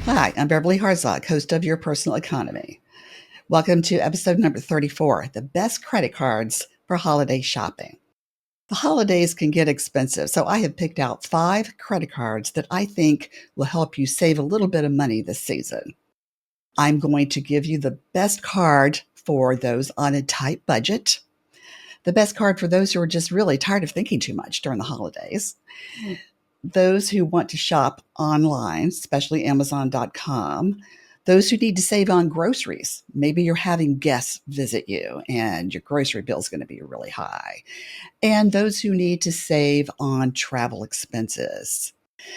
Hi, I'm Beverly Harzog, host of Your Personal Economy. Welcome to episode number 34, the best credit cards for holiday shopping. The holidays can get expensive, so I have picked out 5 credit cards that I think will help you save a little bit of money this season. I'm going to give you the best card for those on a tight budget, the best card for those who are just really tired of thinking too much during the holidays, those who want to shop online, especially Amazon.com, those who need to save on groceries. Maybe you're having guests visit you and your grocery bill is going to be really high. And those who need to save on travel expenses.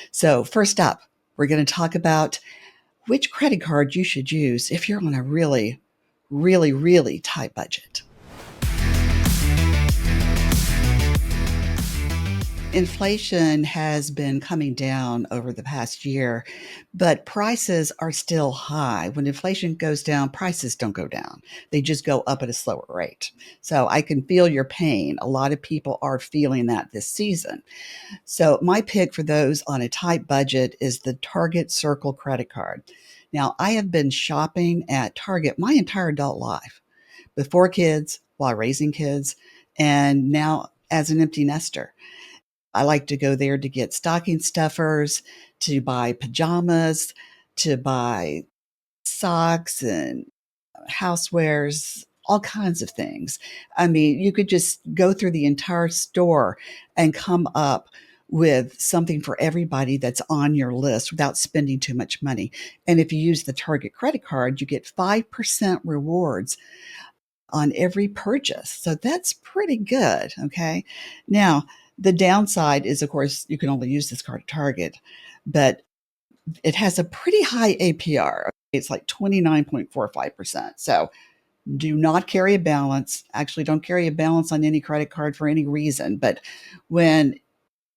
So, first up, we're going to talk about which credit card you should use if you're on a really tight budget. Inflation has been coming down over the past year, but prices are still high. When inflation goes down, prices don't go down. They just go up at a slower rate. So I can feel your pain. A lot of people are feeling that this season. So my pick for those on a tight budget is the Target Circle credit card. Now, I have been shopping at Target my entire adult life, before kids, while raising kids, and now as an empty nester. I like to go there to get stocking stuffers, to buy pajamas, to buy socks and housewares, all kinds of things. I mean, you could just go through the entire store and come up with something for everybody that's on your list without spending too much money. And if you use the Target credit card, you get 5% rewards on every purchase. So that's pretty good. Okay. Now, the downside is, of course, you can only use this card at Target, but it has a pretty high APR. It's like 29.45%. So do not carry a balance. Actually, don't carry a balance on any credit card for any reason. But when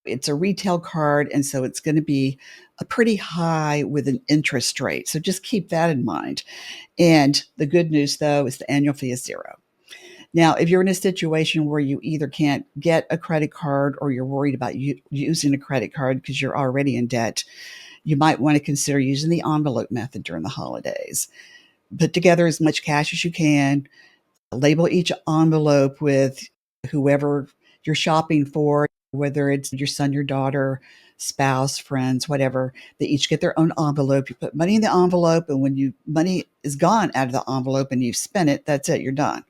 it's a retail card, and so it's going to be a pretty high with an interest rate. So just keep that in mind. And the good news, though, is the annual fee is zero. Now, if you're in a situation where you either can't get a credit card or you're worried about using a credit card because you're already in debt, you might want to consider using the envelope method during the holidays. Put together as much cash as you can, label each envelope with whoever you're shopping for, whether it's your son, your daughter, spouse, friends, whatever. They each get their own envelope. You put money in the envelope, and when money is gone out of the envelope and you've spent it, that's it, you're done.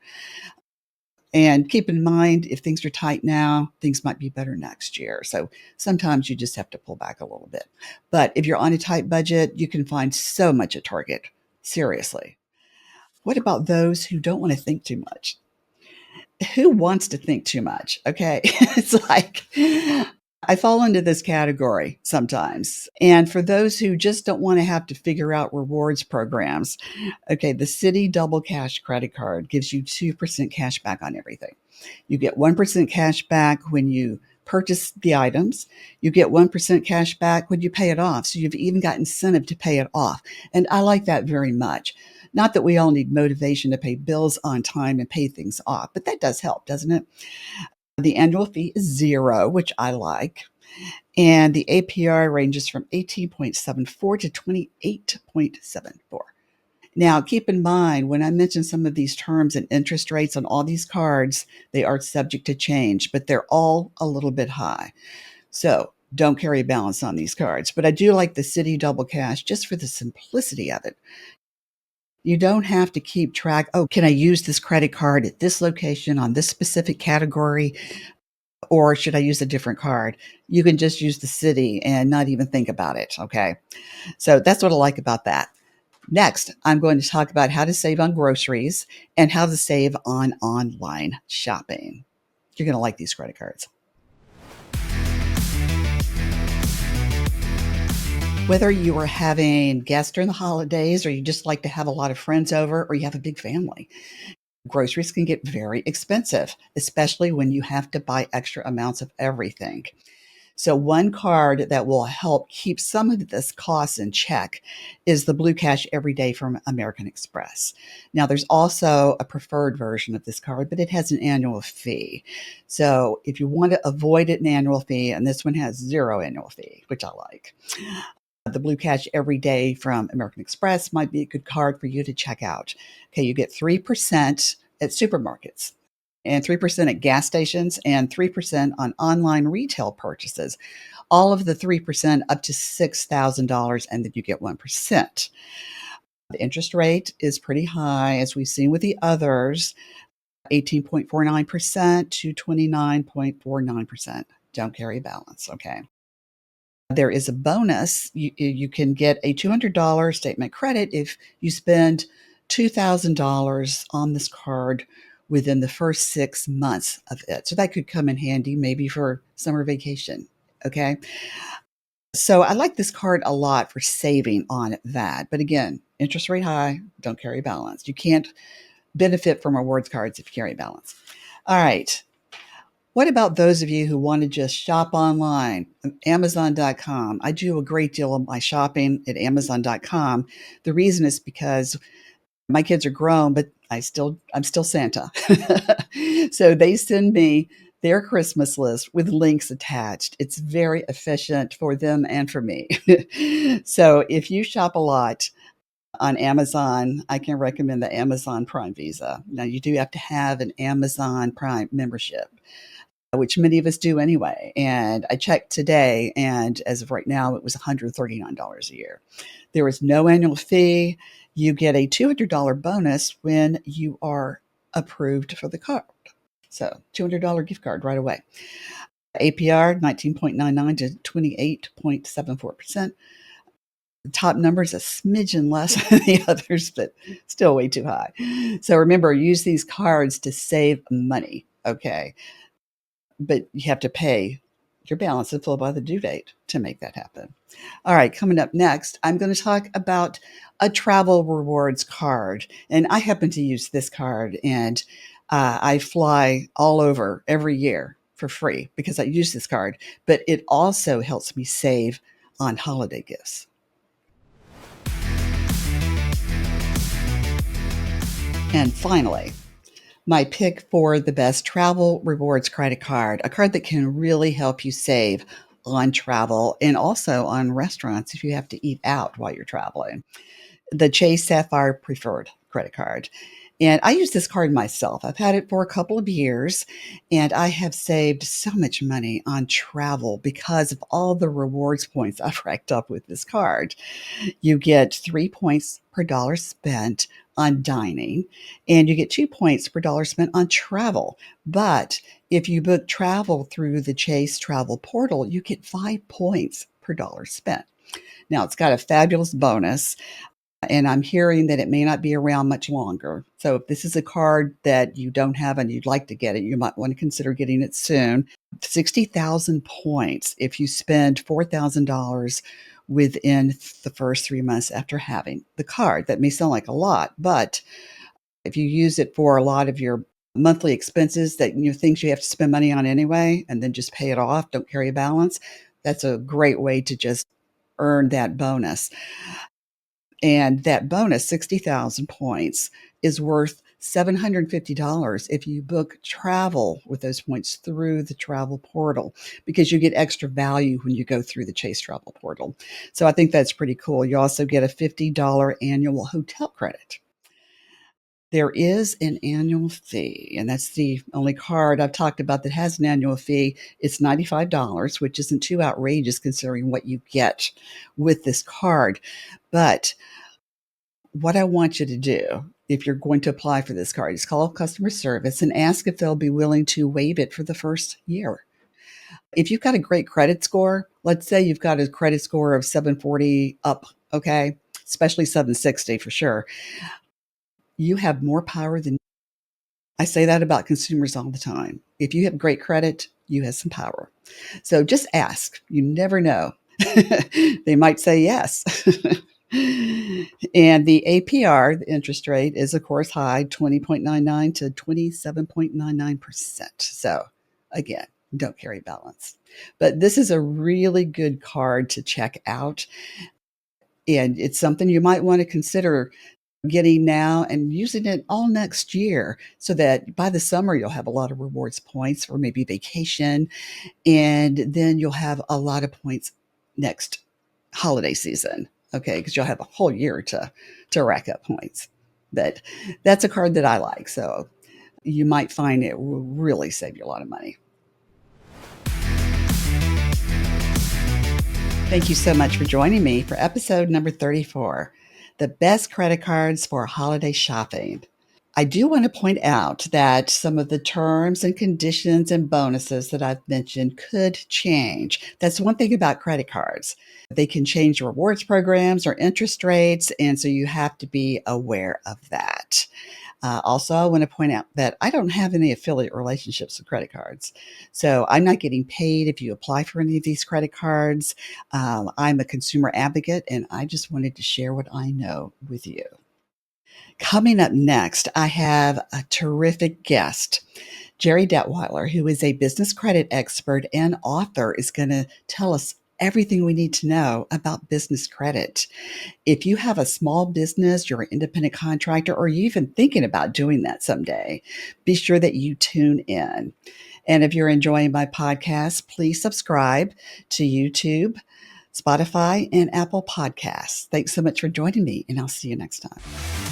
And keep in mind, if things are tight now, things might be better next year. So sometimes you just have to pull back a little bit. But if you're on a tight budget, you can find so much at Target. Seriously. What about those who don't want to think too much? Who wants to think too much? Okay. It's like I fall into this category sometimes. And for those who just don't want to have to figure out rewards programs, okay, the Citi Double Cash credit card gives you 2% cash back on everything. You get 1% cash back when you purchase the items. You get 1% cash back when you pay it off. So you've even got incentive to pay it off. And I like that very much. Not that we all need motivation to pay bills on time and pay things off, but that does help, doesn't it? The annual fee is zero, which I like. And the APR ranges from 18.74 to 28.74. Now, keep in mind, when I mention some of these terms and interest rates on all these cards, they are subject to change, but they're all a little bit high. So don't carry a balance on these cards. But I do like the Citi Double Cash just for the simplicity of it. You don't have to keep track. Oh, can I use this credit card at this location on this specific category? Or should I use a different card? You can just use the Citi and not even think about it. Okay. So that's what I like about that. Next, I'm going to talk about how to save on groceries and how to save on online shopping. You're going to like these credit cards. Whether you are having guests during the holidays or you just like to have a lot of friends over or you have a big family, groceries can get very expensive, especially when you have to buy extra amounts of everything. So one card that will help keep some of this cost in check is the Blue Cash Everyday from American Express. Now, there's also a preferred version of this card, but it has an annual fee. So if you want to avoid an annual fee, and this one has zero annual fee, which I like. The Blue Cash Every Day from American Express might be a good card for you to check out. Okay, you get 3% at supermarkets and 3% at gas stations and 3% on online retail purchases. All of the 3% up to $6,000, and then you get 1%. The interest rate is pretty high, as we've seen with the others, 18.49% to 29.49%. Don't carry balance, okay? There is a bonus. You can get a $200 statement credit if you spend $2,000 on this card within the first 6 months of it. So that could come in handy maybe for summer vacation, okay? So I like this card a lot for saving on that. But again, interest rate high, don't carry balance. You can't benefit from rewards cards if you carry balance. All right. What about those of you who want to just shop online? Amazon.com. I do a great deal of my shopping at Amazon.com. The reason is because my kids are grown, but I'm still Santa. So they send me their Christmas list with links attached. It's very efficient for them and for me. So if you shop a lot on Amazon, I can recommend the Amazon Prime Visa. Now, you do have to have an Amazon Prime membership, which many of us do anyway. And I checked today, and as of right now, it was $139 a year. There is no annual fee. You get a $200 bonus when you are approved for the card. So $200 gift card right away. APR 19.99 to 28.74%. The top number is a smidgen less than the others, but still way too high. So remember, use these cards to save money, okay? But you have to pay your balance and fill by the due date to make that happen. All right, coming up next, I'm going to talk about a travel rewards card. And I happen to use this card, and I fly all over every year for free because I use this card, but it also helps me save on holiday gifts. And finally, my pick for the best travel rewards credit card, a card that can really help you save on travel and also on restaurants if you have to eat out while you're traveling. The Chase Sapphire Preferred credit card. And I use this card myself. I've had it for a couple of years, and I have saved so much money on travel because of all the rewards points I've racked up with this card. You get 3 points per dollar spent on dining, and you get 2 points per dollar spent on travel. But if you book travel through the Chase Travel Portal, you get 5 points per dollar spent. Now, it's got a fabulous bonus, and I'm hearing that it may not be around much longer. So if this is a card that you don't have and you'd like to get it, you might want to consider getting it soon. 60,000 points if you spend $4,000 within the first 3 months after having the card. That may sound like a lot, but if you use it for a lot of your monthly expenses that things you have to spend money on anyway, and then just pay it off, don't carry a balance, that's a great way to just earn that bonus. And that bonus, 60,000 points, is worth $750 if you book travel with those points through the travel portal, because you get extra value when you go through the Chase Travel Portal. So I think that's pretty cool. You also get a $50 annual hotel credit. There is an annual fee, and that's the only card I've talked about that has an annual fee. It's $95, which isn't too outrageous considering what you get with this card. But what I want you to do, if you're going to apply for this card, is call customer service and ask if they'll be willing to waive it for the first year. If you've got a great credit score, let's say you've got a credit score of 740 up, okay, especially 760 for sure, you have more power than I say that about consumers all the time. If you have great credit, you have some power. So just ask. You never know. They might say yes. And the APR, the interest rate, is of course high, 20.99 to 27.99%. So again, don't carry balance. But this is a really good card to check out. And it's something you might want to consider getting now and using it all next year so that by the summer you'll have a lot of rewards points for maybe vacation, and then you'll have a lot of points next holiday season, okay, because you'll have a whole year to rack up points. But that's a card that I like, so you might find it will really save you a lot of money. Thank you so much for joining me for episode number 34, the best credit cards for holiday shopping. I do want to point out that some of the terms and conditions and bonuses that I've mentioned could change. That's one thing about credit cards. They can change rewards programs or interest rates, and so you have to be aware of that. Also, I want to point out that I don't have any affiliate relationships with credit cards. So I'm not getting paid if you apply for any of these credit cards. I'm a consumer advocate, and I just wanted to share what I know with you. Coming up next, I have a terrific guest. Jerry Detweiler, who is a business credit expert and author, is going to tell us everything we need to know about business credit. If you have a small business, you're an independent contractor, or you're even thinking about doing that someday, be sure that you tune in. And if you're enjoying my podcast, please subscribe to YouTube, Spotify, and Apple Podcasts. Thanks so much for joining me, and I'll see you next time.